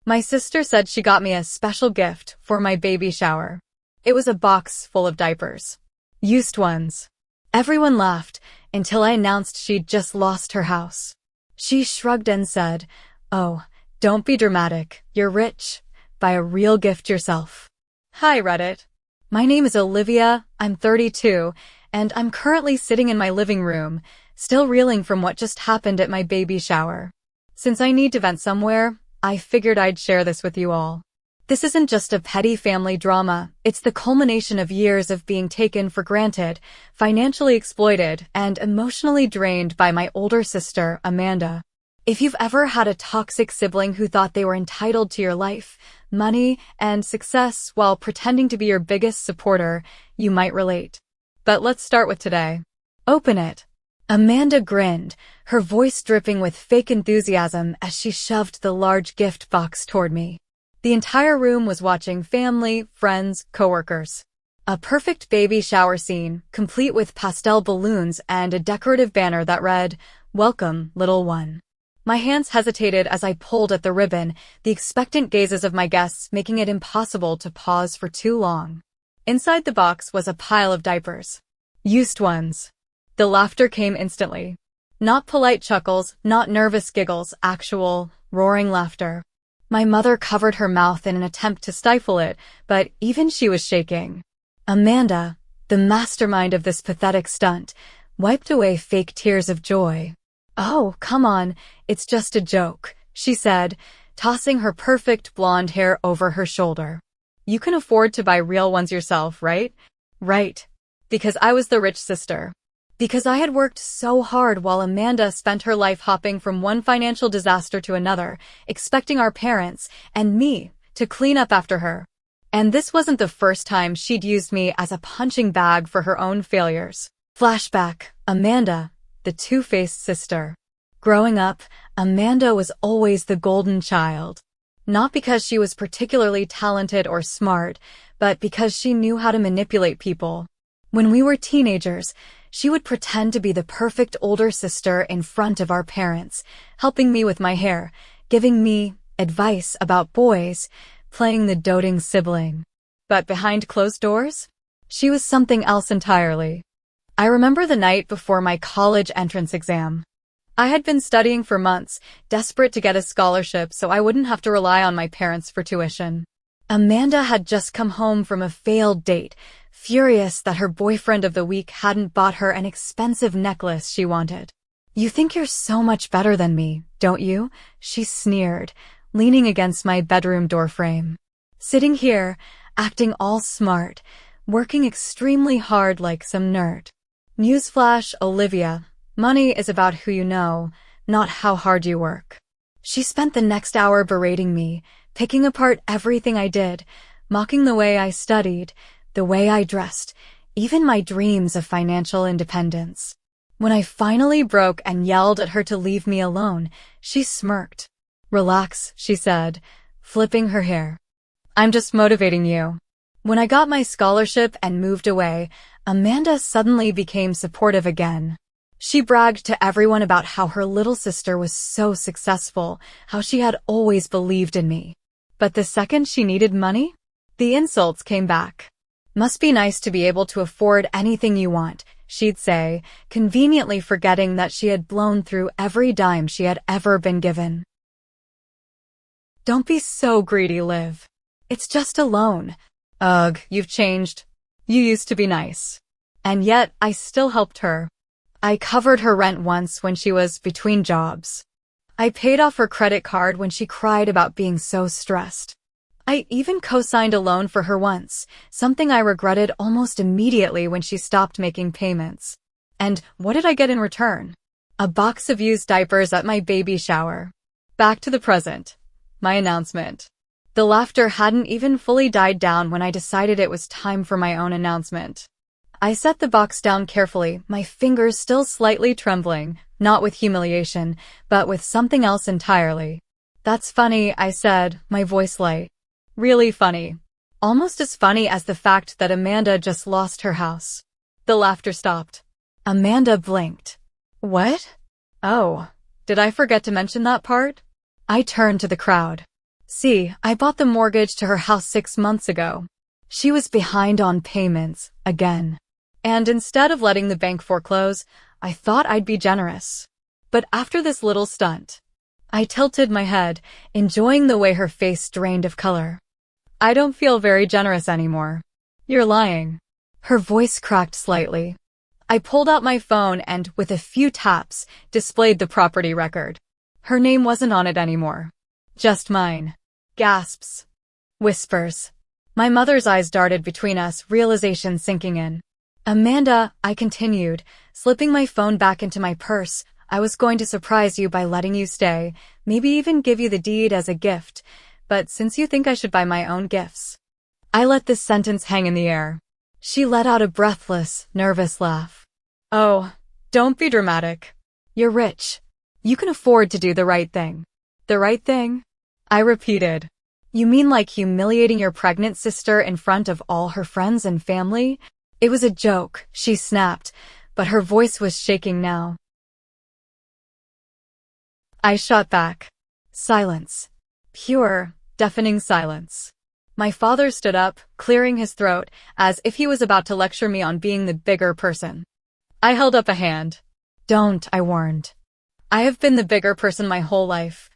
My sister said she got me a special gift for my baby shower. It was a box full of diapers. Used ones. Everyone laughed until I announced she'd just lost her house. She shrugged and said, "Oh, don't be dramatic. You're rich. Buy a real gift yourself." Hi, Reddit. My name is Olivia, I'm 32, and I'm currently sitting in my living room, still reeling from what just happened at my baby shower. Since I need to vent somewhere, I figured I'd share this with you all. This isn't just a petty family drama, it's the culmination of years of being taken for granted, financially exploited, and emotionally drained by my older sister, Amanda. If you've ever had a toxic sibling who thought they were entitled to your life, money, and success while pretending to be your biggest supporter, you might relate. But let's start with today. Open it. Amanda grinned, her voice dripping with fake enthusiasm as she shoved the large gift box toward me. The entire room was watching family, friends, coworkers. A perfect baby shower scene, complete with pastel balloons and a decorative banner that read, "Welcome, little one." My hands hesitated as I pulled at the ribbon, the expectant gazes of my guests making it impossible to pause for too long. Inside the box was a pile of diapers. Used ones. The laughter came instantly. Not polite chuckles, not nervous giggles, actual, roaring laughter. My mother covered her mouth in an attempt to stifle it, but even she was shaking. Amanda, the mastermind of this pathetic stunt, wiped away fake tears of joy. "Oh, come on, it's just a joke," she said, tossing her perfect blonde hair over her shoulder. "You can afford to buy real ones yourself, right?" Right. Because I was the rich sister. Because I had worked so hard while Amanda spent her life hopping from one financial disaster to another, expecting our parents, and me, to clean up after her. And this wasn't the first time she'd used me as a punching bag for her own failures. Flashback, Amanda, the two-faced sister. Growing up, Amanda was always the golden child. Not because she was particularly talented or smart, but because she knew how to manipulate people. When we were teenagers, she would pretend to be the perfect older sister in front of our parents, helping me with my hair, giving me advice about boys, playing the doting sibling. But behind closed doors, she was something else entirely. I remember the night before my college entrance exam. I had been studying for months, desperate to get a scholarship so I wouldn't have to rely on my parents for tuition. Amanda had just come home from a failed date, furious that her boyfriend of the week hadn't bought her an expensive necklace she wanted. "You think you're so much better than me, don't you?" she sneered, leaning against my bedroom doorframe. Sitting here, acting all smart, working extremely hard like some nerd. Newsflash, Olivia, money is about who you know, not how hard you work. She spent the next hour berating me, picking apart everything I did, mocking the way I studied, the way I dressed, even my dreams of financial independence. When I finally broke and yelled at her to leave me alone, she smirked. "Relax," she said, flipping her hair. "I'm just motivating you." When I got my scholarship and moved away, Amanda suddenly became supportive again. She bragged to everyone about how her little sister was so successful, how she had always believed in me. But the second she needed money, the insults came back. "Must be nice to be able to afford anything you want," she'd say, conveniently forgetting that she had blown through every dime she had ever been given. "Don't be so greedy, Liv. It's just a loan." "Ugh, you've changed. You used to be nice." And yet, I still helped her. I covered her rent once when she was between jobs. I paid off her credit card when she cried about being so stressed. I even co-signed a loan for her once, something I regretted almost immediately when she stopped making payments. And what did I get in return? A box of used diapers at my baby shower. Back to the present. My announcement. The laughter hadn't even fully died down when I decided it was time for my own announcement. I set the box down carefully, my fingers still slightly trembling, not with humiliation, but with something else entirely. "That's funny," I said, my voice light. Really funny. Almost as funny as the fact that Amanda just lost her house. The laughter stopped. Amanda blinked. "What? Oh, did I forget to mention that part?" I turned to the crowd. See, I bought the mortgage to her house 6 months ago. She was behind on payments, again. And instead of letting the bank foreclose, I thought I'd be generous. But after this little stunt, I tilted my head, enjoying the way her face drained of color. I don't feel very generous anymore. You're lying. Her voice cracked slightly. I pulled out my phone and, with a few taps, displayed the property record. Her name wasn't on it anymore. Just mine. Gasps. Whispers. My mother's eyes darted between us, realization sinking in. Amanda, I continued, slipping my phone back into my purse. I was going to surprise you by letting you stay, maybe even give you the deed as a gift, but since you think I should buy my own gifts. I let this sentence hang in the air. She let out a breathless, nervous laugh. Oh, don't be dramatic. You're rich. You can afford to do the right thing. The right thing? I repeated. You mean like humiliating your pregnant sister in front of all her friends and family? It was a joke, she snapped, but her voice was shaking now. I shot back. Silence. Pure, deafening silence. My father stood up, clearing his throat, as if he was about to lecture me on being the bigger person. I held up a hand. Don't, I warned. I have been the bigger person my whole life.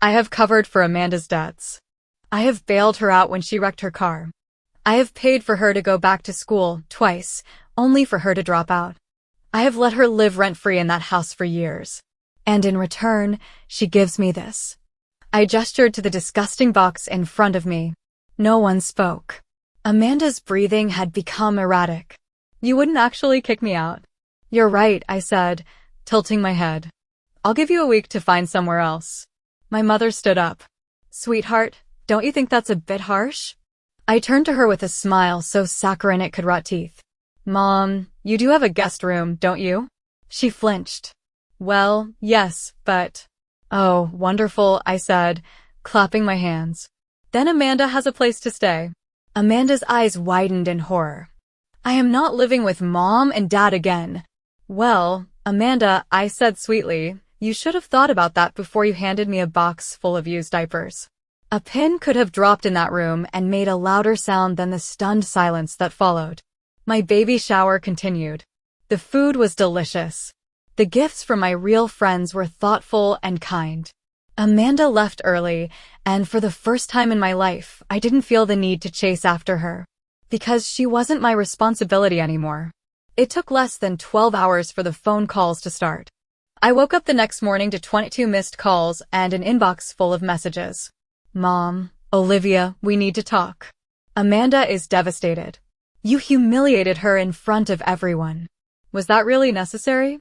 I have covered for Amanda's debts. I have bailed her out when she wrecked her car. I have paid for her to go back to school twice, only for her to drop out. I have let her live rent-free in that house for years. And in return, she gives me this. I gestured to the disgusting box in front of me. No one spoke. Amanda's breathing had become erratic. You wouldn't actually kick me out. You're right, I said, tilting my head. I'll give you a week to find somewhere else. My mother stood up. Sweetheart, don't you think that's a bit harsh? I turned to her with a smile so saccharine it could rot teeth. Mom, you do have a guest room, don't you? She flinched. Well, yes, but... Oh, wonderful, I said, clapping my hands. Then Amanda has a place to stay. Amanda's eyes widened in horror. I am not living with Mom and Dad again. Well, Amanda, I said sweetly, you should have thought about that before you handed me a box full of used diapers. A pin could have dropped in that room and made a louder sound than the stunned silence that followed. My baby shower continued. The food was delicious. The gifts from my real friends were thoughtful and kind. Amanda left early, and for the first time in my life, I didn't feel the need to chase after her. Because she wasn't my responsibility anymore. It took less than 12 hours for the phone calls to start. I woke up the next morning to 22 missed calls and an inbox full of messages. Mom, Olivia, we need to talk. Amanda is devastated. You humiliated her in front of everyone. Was that really necessary?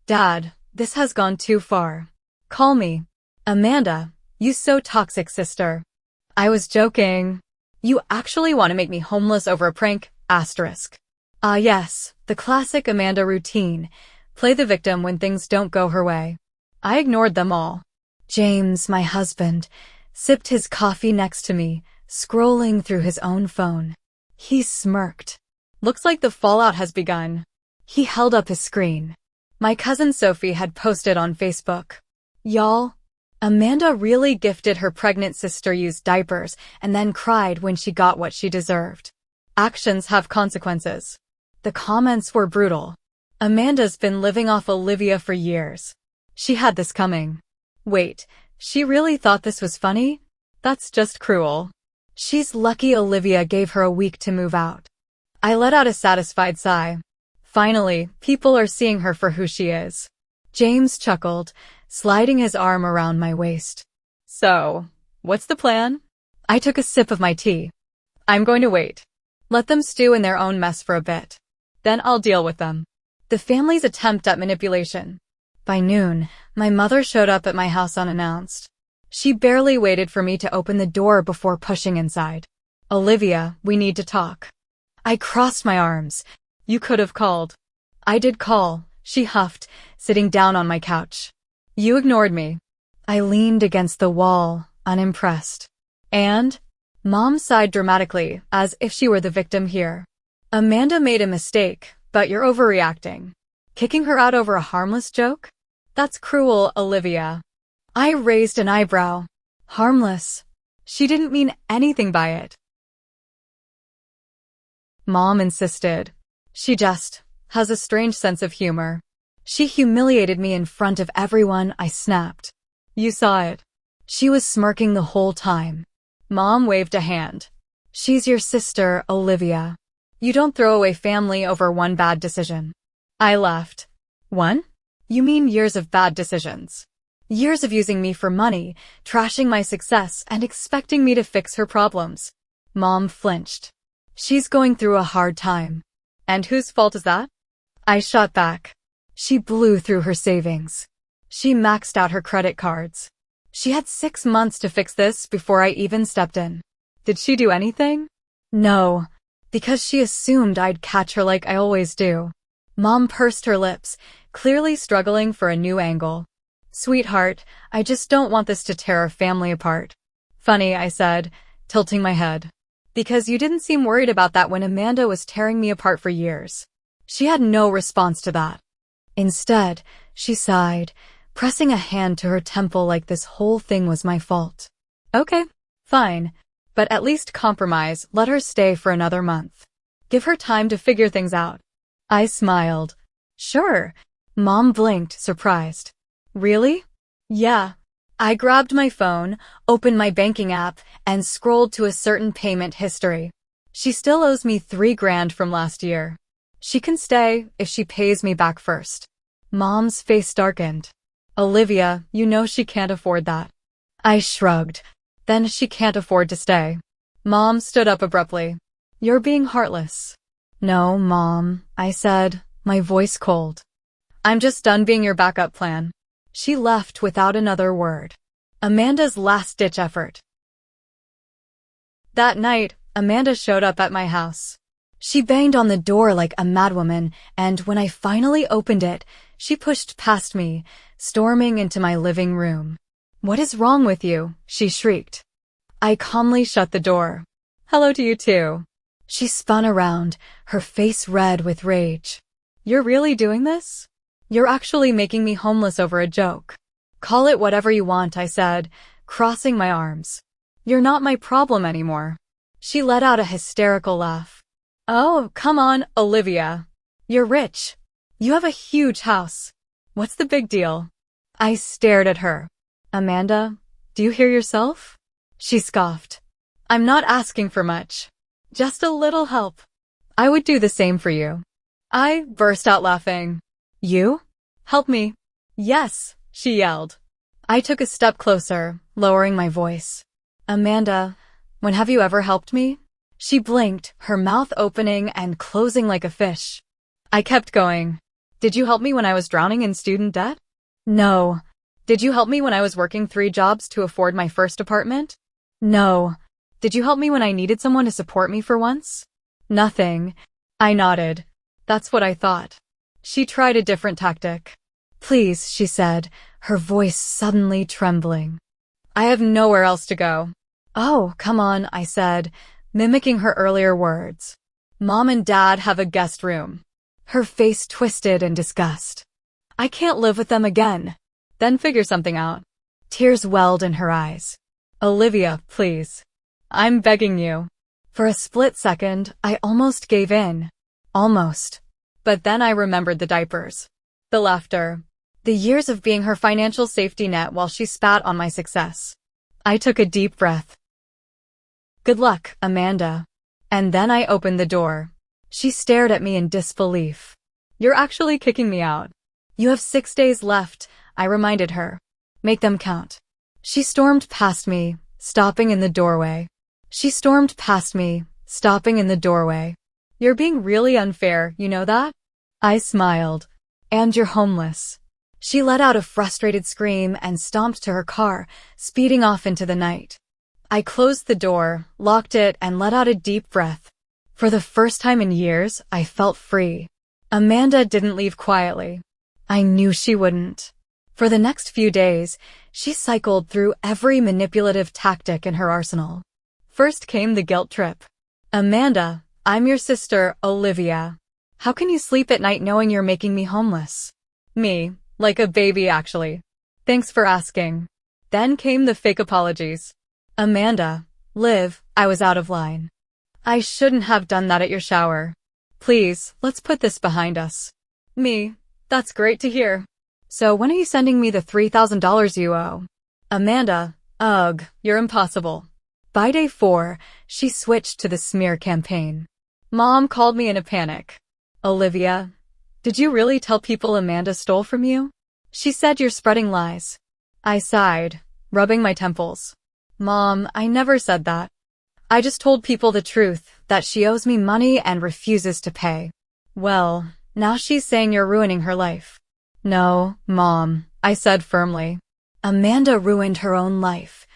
Dad, this has gone too far. Call me. Amanda, you so toxic, sister. I was joking. You actually want to make me homeless over a prank? Asterisk. Ah yes, the classic Amanda routine. Play the victim when things don't go her way. I ignored them all. James, my husband, sipped his coffee next to me, scrolling through his own phone. He smirked. Looks like the fallout has begun. He held up his screen. My cousin Sophie had posted on Facebook. Y'all, Amanda really gifted her pregnant sister used diapers and then cried when she got what she deserved. Actions have consequences. The comments were brutal. Amanda's been living off Olivia for years. She had this coming. Wait, she really thought this was funny? That's just cruel. She's lucky Olivia gave her a week to move out. I let out a satisfied sigh. Finally, people are seeing her for who she is. James chuckled, sliding his arm around my waist. So, what's the plan? I took a sip of my tea. I'm going to wait. Let them stew in their own mess for a bit. Then I'll deal with them. The family's attempt at manipulation. By noon, my mother showed up at my house unannounced. She barely waited for me to open the door before pushing inside. Olivia, we need to talk. I crossed my arms. You could have called. I did call, she huffed, sitting down on my couch. You ignored me. I leaned against the wall, unimpressed. And? Mom sighed dramatically, as if she were the victim here. Amanda made a mistake, but you're overreacting. Kicking her out over a harmless joke? That's cruel, Olivia. I raised an eyebrow. Harmless. She didn't mean anything by it. Mom insisted. She just has a strange sense of humor. She humiliated me in front of everyone. I snapped. You saw it. She was smirking the whole time. Mom waved a hand. She's your sister, Olivia. You don't throw away family over one bad decision. I laughed. One? You mean years of bad decisions. Years of using me for money, trashing my success, and expecting me to fix her problems. Mom flinched. She's going through a hard time. And whose fault is that? I shot back. She blew through her savings. She maxed out her credit cards. She had 6 months to fix this before I even stepped in. Did she do anything? No, because she assumed I'd catch her like I always do. Mom pursed her lips, clearly struggling for a new angle. Sweetheart, I just don't want this to tear our family apart. Funny, I said, tilting my head. Because you didn't seem worried about that when Amanda was tearing me apart for years. She had no response to that. Instead, she sighed, pressing a hand to her temple like this whole thing was my fault. Okay, fine. But at least compromise, let her stay for another month. Give her time to figure things out. I smiled. Sure. Mom blinked, surprised. Really? Yeah. I grabbed my phone, opened my banking app, and scrolled to a certain payment history. She still owes me $3,000 from last year. She can stay if she pays me back first. Mom's face darkened. Olivia, you know she can't afford that. I shrugged. Then she can't afford to stay. Mom stood up abruptly. You're being heartless. No, Mom, I said, my voice cold. I'm just done being your backup plan. She left without another word. Amanda's last-ditch effort. That night, Amanda showed up at my house. She banged on the door like a madwoman, and when I finally opened it, she pushed past me, storming into my living room. What is wrong with you? She shrieked. I calmly shut the door. Hello to you too. She spun around, her face red with rage. You're really doing this? You're actually making me homeless over a joke. Call it whatever you want, I said, crossing my arms. You're not my problem anymore. She let out a hysterical laugh. Oh, come on, Olivia. You're rich. You have a huge house. What's the big deal? I stared at her. Amanda, do you hear yourself? She scoffed. I'm not asking for much. Just a little help. I would do the same for you. I burst out laughing. You? Help me. Yes, she yelled. I took a step closer, lowering my voice. Amanda, when have you ever helped me? She blinked, her mouth opening and closing like a fish. I kept going. Did you help me when I was drowning in student debt? No. Did you help me when I was working 3 jobs to afford my first apartment? No. Did you help me when I needed someone to support me for once? Nothing. I nodded. That's what I thought. She tried a different tactic. Please, she said, her voice suddenly trembling. I have nowhere else to go. Oh, come on, I said, mimicking her earlier words. Mom and Dad have a guest room. Her face twisted in disgust. I can't live with them again. Then figure something out. Tears welled in her eyes. Olivia, please. I'm begging you. For a split second, I almost gave in. Almost. But then I remembered the diapers. The laughter. The years of being her financial safety net while she spat on my success. I took a deep breath. Good luck, Amanda. And then I opened the door. She stared at me in disbelief. You're actually kicking me out. You have 6 days left, I reminded her. Make them count. She stormed past me, stopping in the doorway. You're being really unfair, you know that? I smiled. And you're homeless. She let out a frustrated scream and stomped to her car, speeding off into the night. I closed the door, locked it, and let out a deep breath. For the first time in years, I felt free. Amanda didn't leave quietly. I knew she wouldn't. For the next few days, she cycled through every manipulative tactic in her arsenal. First came the guilt trip. Amanda, I'm your sister, Olivia. How can you sleep at night knowing you're making me homeless? Me, like a baby actually. Thanks for asking. Then came the fake apologies. Amanda, Liv, I was out of line. I shouldn't have done that at your shower. Please, let's put this behind us. Me, that's great to hear. So when are you sending me the $3,000 you owe? Amanda, ugh, you're impossible. By day 4, she switched to the smear campaign. Mom called me in a panic. Olivia, did you really tell people Amanda stole from you? She said you're spreading lies. I sighed, rubbing my temples. Mom, I never said that. I just told people the truth, that she owes me money and refuses to pay. Well, now she's saying you're ruining her life. No, Mom, I said firmly. Amanda ruined her own life.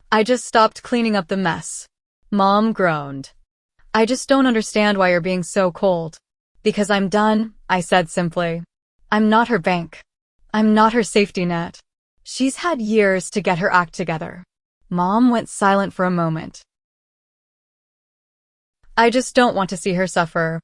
I just stopped cleaning up the mess. Mom groaned. I just don't understand why you're being so cold. Because I'm done, I said simply. I'm not her bank. I'm not her safety net. She's had years to get her act together. Mom went silent for a moment. I just don't want to see her suffer.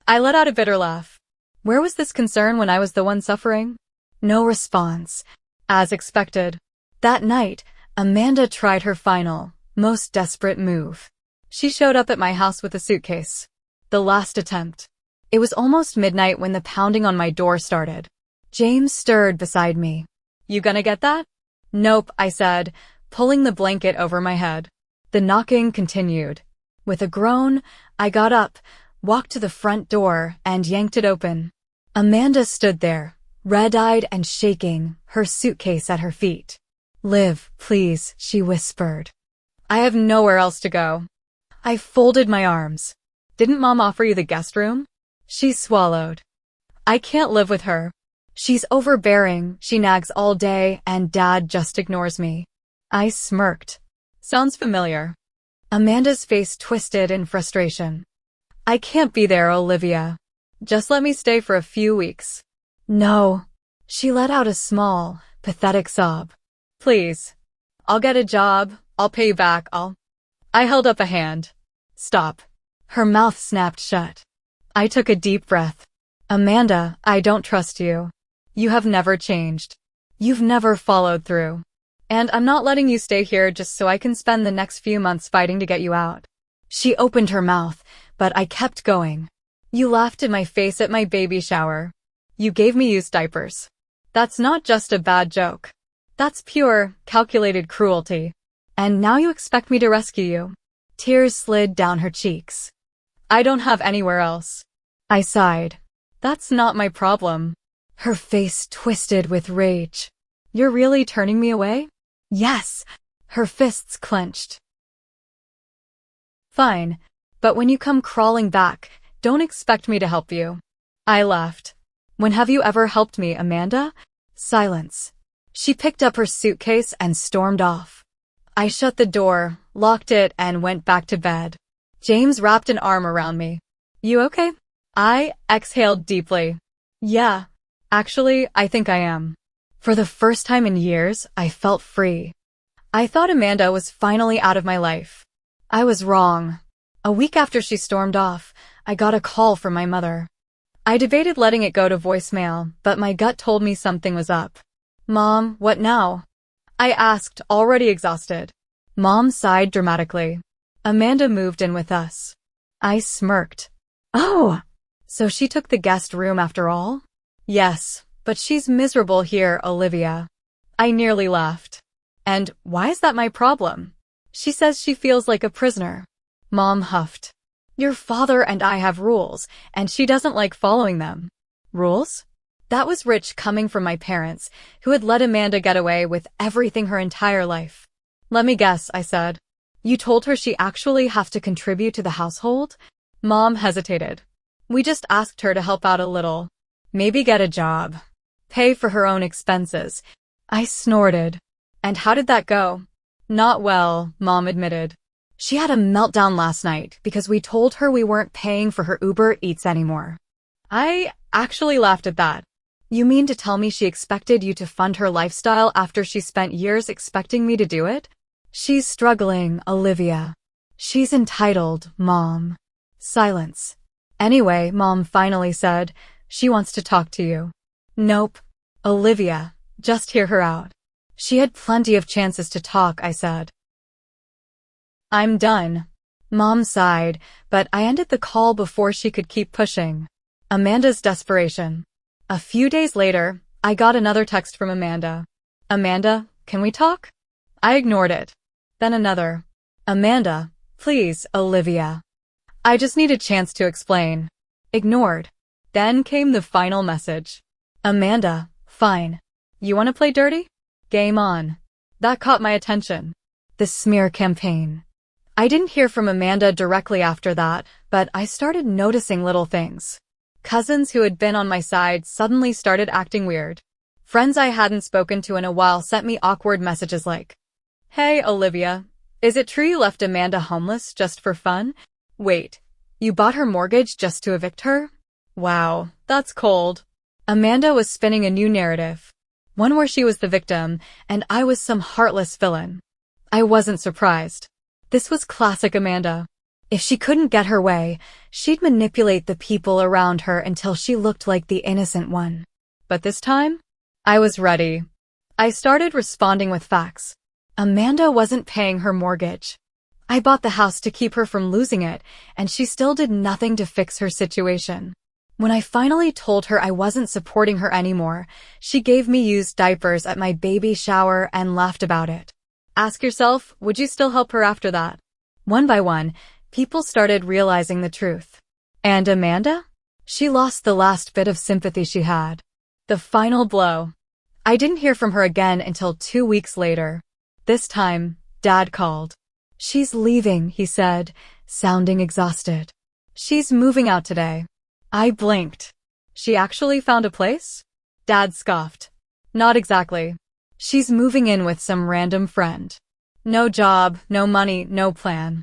I let out a bitter laugh. Where was this concern when I was the one suffering? No response. As expected. That night, Amanda tried her final, most desperate move. She showed up at my house with a suitcase. The last attempt. It was almost midnight when the pounding on my door started. James stirred beside me. You gonna get that? Nope, I said, pulling the blanket over my head. The knocking continued. With a groan, I got up, walked to the front door, and yanked it open. Amanda stood there, red-eyed and shaking, her suitcase at her feet. Liv, please, she whispered. I have nowhere else to go. I folded my arms. Didn't Mom offer you the guest room? She swallowed. I can't live with her. She's overbearing, she nags all day, and Dad just ignores me. I smirked. Sounds familiar. Amanda's face twisted in frustration. I can't be there, Olivia. Just let me stay for a few weeks. No. She let out a small, pathetic sob. Please. I'll get a job, I'll pay you back, I held up a hand. Stop. Her mouth snapped shut. I took a deep breath. Amanda, I don't trust you. You have never changed. You've never followed through. And I'm not letting you stay here just so I can spend the next few months fighting to get you out. She opened her mouth, but I kept going. You laughed in my face at my baby shower. You gave me used diapers. That's not just a bad joke. That's pure, calculated cruelty. And now you expect me to rescue you. Tears slid down her cheeks. I don't have anywhere else. I sighed. That's not my problem. Her face twisted with rage. You're really turning me away? Yes. Her fists clenched. Fine. But when you come crawling back, don't expect me to help you. I laughed. When have you ever helped me, Amanda? Silence. She picked up her suitcase and stormed off. I shut the door, locked it, and went back to bed. James wrapped an arm around me. You okay? I exhaled deeply. Yeah. Actually, I think I am. For the first time in years, I felt free. I thought Amanda was finally out of my life. I was wrong. A week after she stormed off, I got a call from my mother. I debated letting it go to voicemail, but my gut told me something was up. Mom, what now? I asked, already exhausted. Mom sighed dramatically. Amanda moved in with us. I smirked. Oh! So she took the guest room after all? Yes, but she's miserable here, Olivia. I nearly laughed. And why is that my problem? She says she feels like a prisoner. Mom huffed. Your father and I have rules, and she doesn't like following them. Rules? That was rich coming from my parents, who had let Amanda get away with everything her entire life. Let me guess, I said. You told her she actually has to contribute to the household? Mom hesitated. We just asked her to help out a little. Maybe get a job. Pay for her own expenses. I snorted. And how did that go? Not well, Mom admitted. She had a meltdown last night because we told her we weren't paying for her Uber Eats anymore. I actually laughed at that. You mean to tell me she expected you to fund her lifestyle after she spent years expecting me to do it? She's struggling, Olivia. She's entitled, Mom. Silence. Anyway, Mom finally said, she wants to talk to you. Nope. Olivia, just hear her out. She had plenty of chances to talk, I said. I'm done. Mom sighed, but I ended the call before she could keep pushing. Amanda's desperation. A few days later, I got another text from Amanda. Amanda, can we talk? I ignored it. Then another. Amanda, please, Olivia. I just need a chance to explain. Ignored. Then came the final message. Amanda, fine. You want to play dirty? Game on. That caught my attention. The smear campaign. I didn't hear from Amanda directly after that, but I started noticing little things. Cousins who had been on my side suddenly started acting weird. Friends I hadn't spoken to in a while sent me awkward messages like, Hey, Olivia, is it true you left Amanda homeless just for fun? Wait, you bought her mortgage just to evict her? Wow, that's cold. Amanda was spinning a new narrative. One where she was the victim, and I was some heartless villain. I wasn't surprised. This was classic Amanda. If she couldn't get her way, she'd manipulate the people around her until she looked like the innocent one. But this time, I was ready. I started responding with facts. Amanda wasn't paying her mortgage. I bought the house to keep her from losing it, and she still did nothing to fix her situation. When I finally told her I wasn't supporting her anymore, she gave me used diapers at my baby shower and laughed about it. Ask yourself, would you still help her after that? One by one, people started realizing the truth. And Amanda? She lost the last bit of sympathy she had. The final blow. I didn't hear from her again until 2 weeks later. This time, Dad called. She's leaving, he said, sounding exhausted. She's moving out today. I blinked. She actually found a place? Dad scoffed. Not exactly. She's moving in with some random friend. No job, no money, no plan.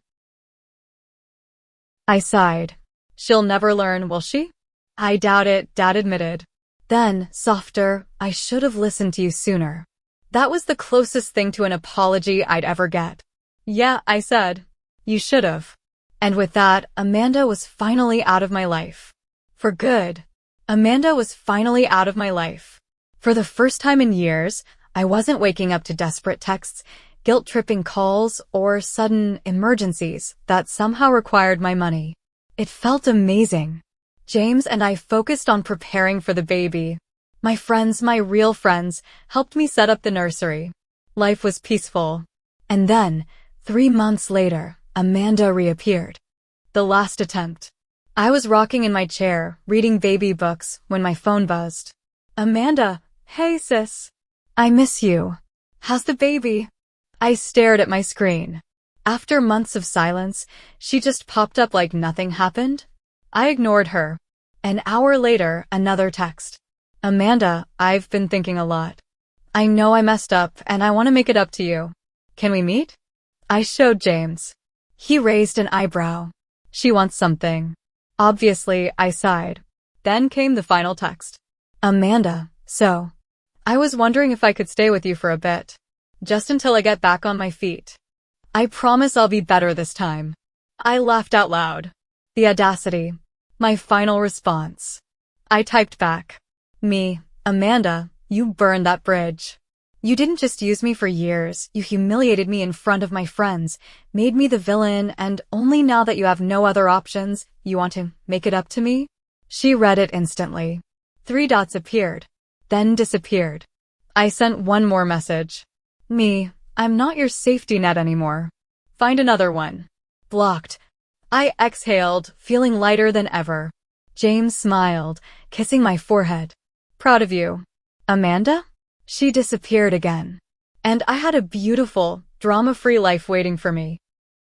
I sighed. She'll never learn, will she? I doubt it, Dad admitted. Then, softer, I should have listened to you sooner. That was the closest thing to an apology I'd ever get. Yeah, I said. You should have. And with that, Amanda was finally out of my life. For good. Amanda was finally out of my life. For the first time in years, I wasn't waking up to desperate texts, guilt-tripping calls, or sudden emergencies that somehow required my money. It felt amazing. James and I focused on preparing for the baby. My friends, my real friends, helped me set up the nursery. Life was peaceful. And then, 3 months later, Amanda reappeared. The last attempt. I was rocking in my chair, reading baby books, when my phone buzzed. Amanda, hey sis. I miss you. How's the baby? I stared at my screen. After months of silence, she just popped up like nothing happened. I ignored her. An hour later, another text. Amanda, I've been thinking a lot. I know I messed up and I want to make it up to you. Can we meet? I showed James. He raised an eyebrow. She wants something. Obviously, I sighed. Then came the final text. Amanda, so. I was wondering if I could stay with you for a bit. Just until I get back on my feet. I promise I'll be better this time. I laughed out loud. The audacity. My final response. I typed back. Me, Amanda, you burned that bridge. You didn't just use me for years, you humiliated me in front of my friends, made me the villain, and only now that you have no other options, you want to make it up to me? She read it instantly. 3 dots appeared. Then disappeared. I sent one more message. Me, I'm not your safety net anymore. Find another one. Blocked. I exhaled, feeling lighter than ever. James smiled, kissing my forehead. Proud of you. Amanda? She disappeared again. And I had a beautiful, drama-free life waiting for me.